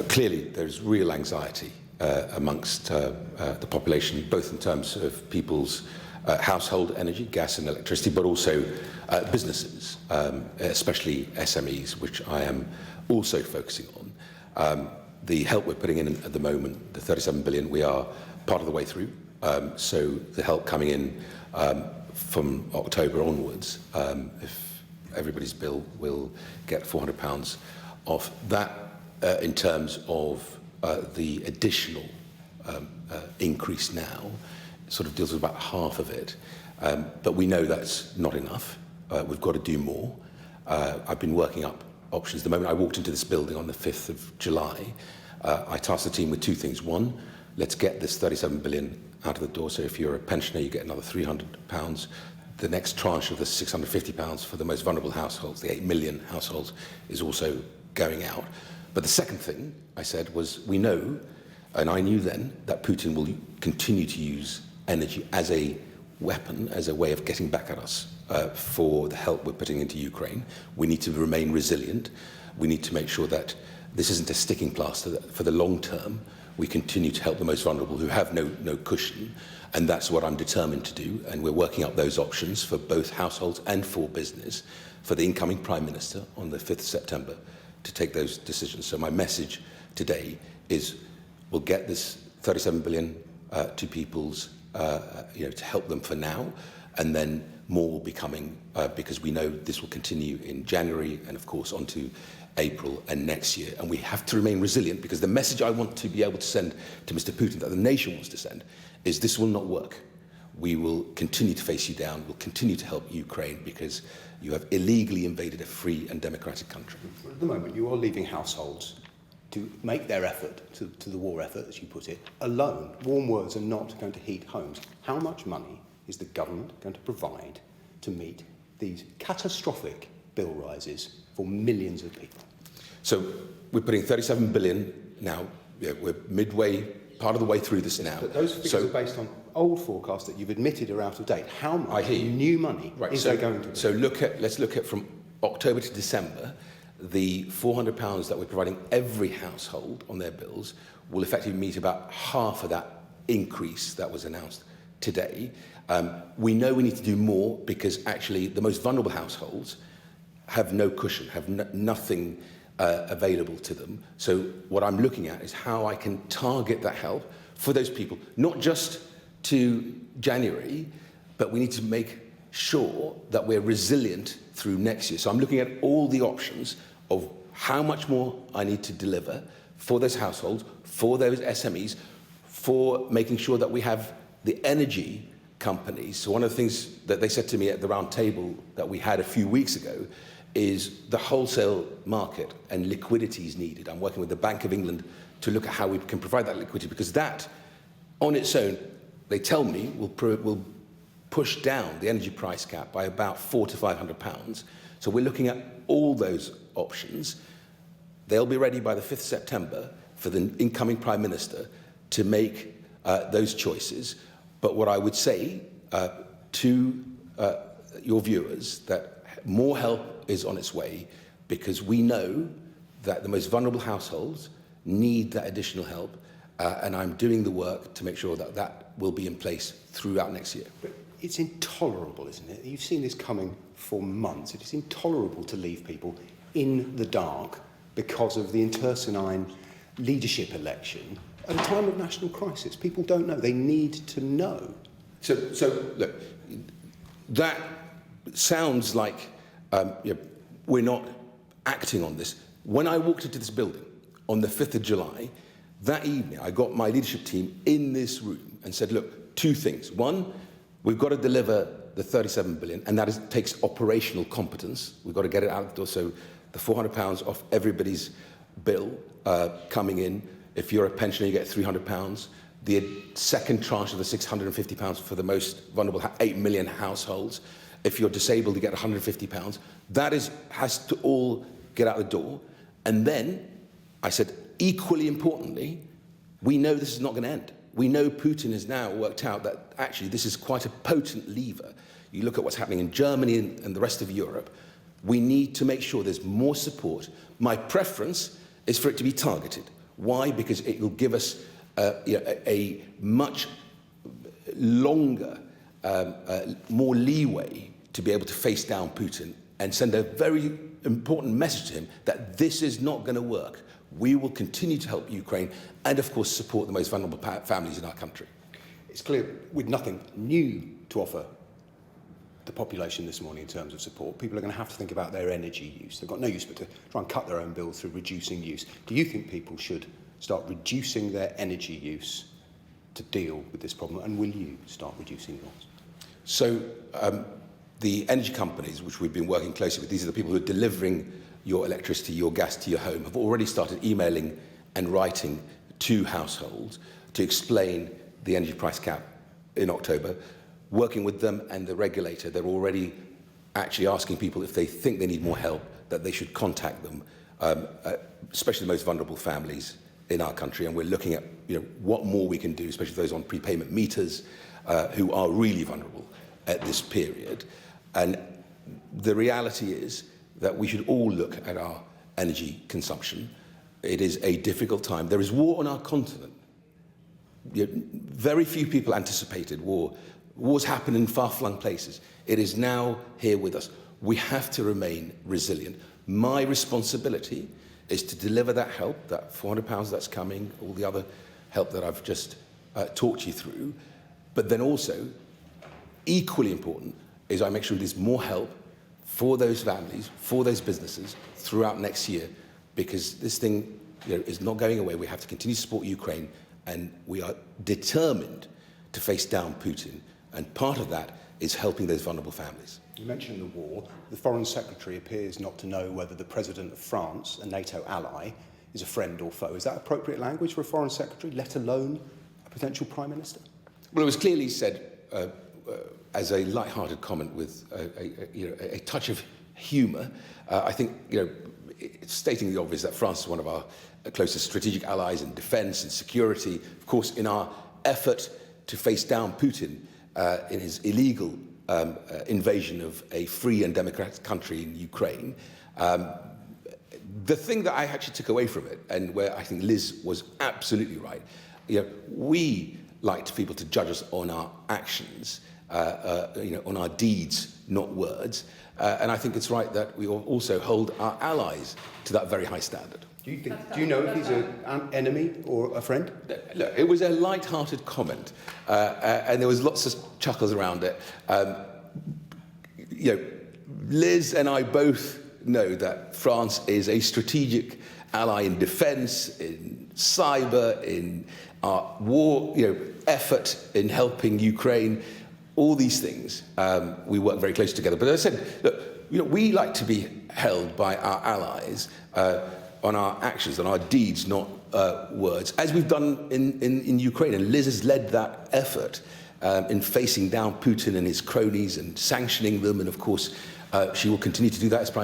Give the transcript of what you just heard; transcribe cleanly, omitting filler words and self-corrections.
Clearly, there's real anxiety amongst the population, both in terms of people's household energy, gas and electricity, but also businesses, especially SMEs, which I am also focusing on. The help we're putting in at the moment, the 37 billion, we are part of the way through. So the help coming in from October onwards, if everybody's bill will get £400 off. That in terms of the additional increase now, sort of deals with about half of it. But we know that's not enough. We've got to do more. I've been working up options. The moment I walked into this building on the 5th of July, I tasked the team with two things. One, let's get this 37 billion out of the door. So if you're a pensioner, you get another £300. The next tranche of the £650 for the most vulnerable households, the 8 million households, is also going out. But the second thing I said was, we know, and I knew then, that Putin will continue to use energy as a weapon, as a way of getting back at us for the help we're putting into Ukraine. We need to remain resilient. We need to make sure that this isn't a sticking plaster, that for the long term, we continue to help the most vulnerable who have no cushion. And that's what I'm determined to do. And we're working up those options for both households and for business for the incoming Prime Minister on the 5th of September to take those decisions. So my message today is we'll get this 37 billion to people's, to help them for now, and then more will be coming because we know this will continue in January and, of course, onto April and next year. And we have to remain resilient, because the message I want to be able to send to Mr. Putin, that the nation wants to send, is this will not work. We will continue to face you down. We'll continue to help Ukraine because you have illegally invaded a free and democratic country. At the moment, you are leaving households to make their effort, to the war effort, as you put it, alone. Warm words are not going to heat homes. How much money is the government going to provide to meet these catastrophic bill rises for millions of people? So we're putting 37 billion now. We're midway, part of the way through this now. But those figures are based on old forecasts that you've admitted are out of date. How much new money is there going to be? So let's look at from October to December. The £400 that we're providing every household on their bills will effectively meet about half of that increase that was announced today. We know we need to do more because actually the most vulnerable households have no cushion, have nothing available to them. So what I'm looking at is how I can target that help for those people, not just to January, but we need to make sure that we're resilient through next year. So I'm looking at all the options of how much more I need to deliver for those households, for those SMEs, for making sure that we have the energy companies. So one of the things that they said to me at the round table that we had a few weeks ago is the wholesale market and liquidity is needed. I'm working with the Bank of England to look at how we can provide that liquidity, because that on its own, they tell me, will push down the energy price cap by about £400 to £500. So we're looking at all those options. They'll be ready by the 5th of September for the incoming Prime Minister to make those choices. But what I would say to your viewers, that more help is on its way, because we know that the most vulnerable households need that additional help, and I'm doing the work to make sure that that will be in place throughout next year. But it's intolerable, isn't it? You've seen this coming for months. It is intolerable to leave people in the dark because of the internecine leadership election at a time of national crisis. People don't know. They need to know. So look, that sounds like we're not acting on this. When I walked into this building on the 5th of July, that evening, I got my leadership team in this room and said, look, two things. One, we've got to deliver the 37 billion, and that takes operational competence. We've got to get it out the door. So the £400 off everybody's bill coming in. If you're a pensioner, you get £300. The second tranche of the £650 for the most vulnerable 8 million households. If you're disabled, you get £150. That has to all get out the door. And then I said, equally importantly, we know this is not going to end. We know Putin has now worked out that actually this is quite a potent lever. You look at what's happening in Germany and the rest of Europe. We need to make sure there's more support. My preference is for it to be targeted. Why? Because it will give us a much longer, more leeway to be able to face down Putin and send a very important message to him that this is not going to work. We will continue to help Ukraine and, of course, support the most vulnerable families in our country. It's clear, with nothing new to offer the population this morning in terms of support, people are going to have to think about their energy use. They've got no use but to try and cut their own bills through reducing use. Do you think people should start reducing their energy use to deal with this problem, and will you start reducing yours? So the energy companies, which we've been working closely with, these are the people who are delivering your electricity, your gas to your home, have already started emailing and writing to households to explain the energy price cap in October. Working with them and the regulator, they're already actually asking people if they think they need more help, that they should contact them, especially the most vulnerable families in our country. And we're looking at what more we can do, especially those on prepayment meters who are really vulnerable at this period. And the reality is that we should all look at our energy consumption. It is a difficult time. There is war on our continent. Very few people anticipated war. Wars happen in far-flung places. It is now here with us. We have to remain resilient. My responsibility is to deliver that help, that £400 that's coming, all the other help that I've just talked you through. But then also, equally important, is I make sure there's more help for those families, for those businesses throughout next year, because this thing is not going away. We have to continue to support Ukraine, and we are determined to face down Putin. And part of that is helping those vulnerable families. You mentioned the war. The Foreign Secretary appears not to know whether the President of France, a NATO ally, is a friend or foe. Is that appropriate language for a Foreign Secretary, let alone a potential Prime Minister? Well, it was clearly said as a light-hearted comment with a touch of humour. I think, it's stating the obvious that France is one of our closest strategic allies in defence and security. Of course, in our effort to face down Putin in his illegal invasion of a free and democratic country in Ukraine, the thing that I actually took away from it, and where I think Liz was absolutely right, we like people to judge us on our actions, on our deeds, not words. And I think it's right that we also hold our allies to that very high standard. Do you know if he's an enemy or a friend? Look, it was a light-hearted comment, and there was lots of chuckles around it. Liz and I both know that France is a strategic ally in defence, in cyber, in our war effort in helping Ukraine. All these things, we work very closely together. But as I said, look, we like to be held by our allies on our actions, on our deeds, not words, as we've done in Ukraine. And Liz has led that effort in facing down Putin and his cronies and sanctioning them. And of course, she will continue to do that as Prime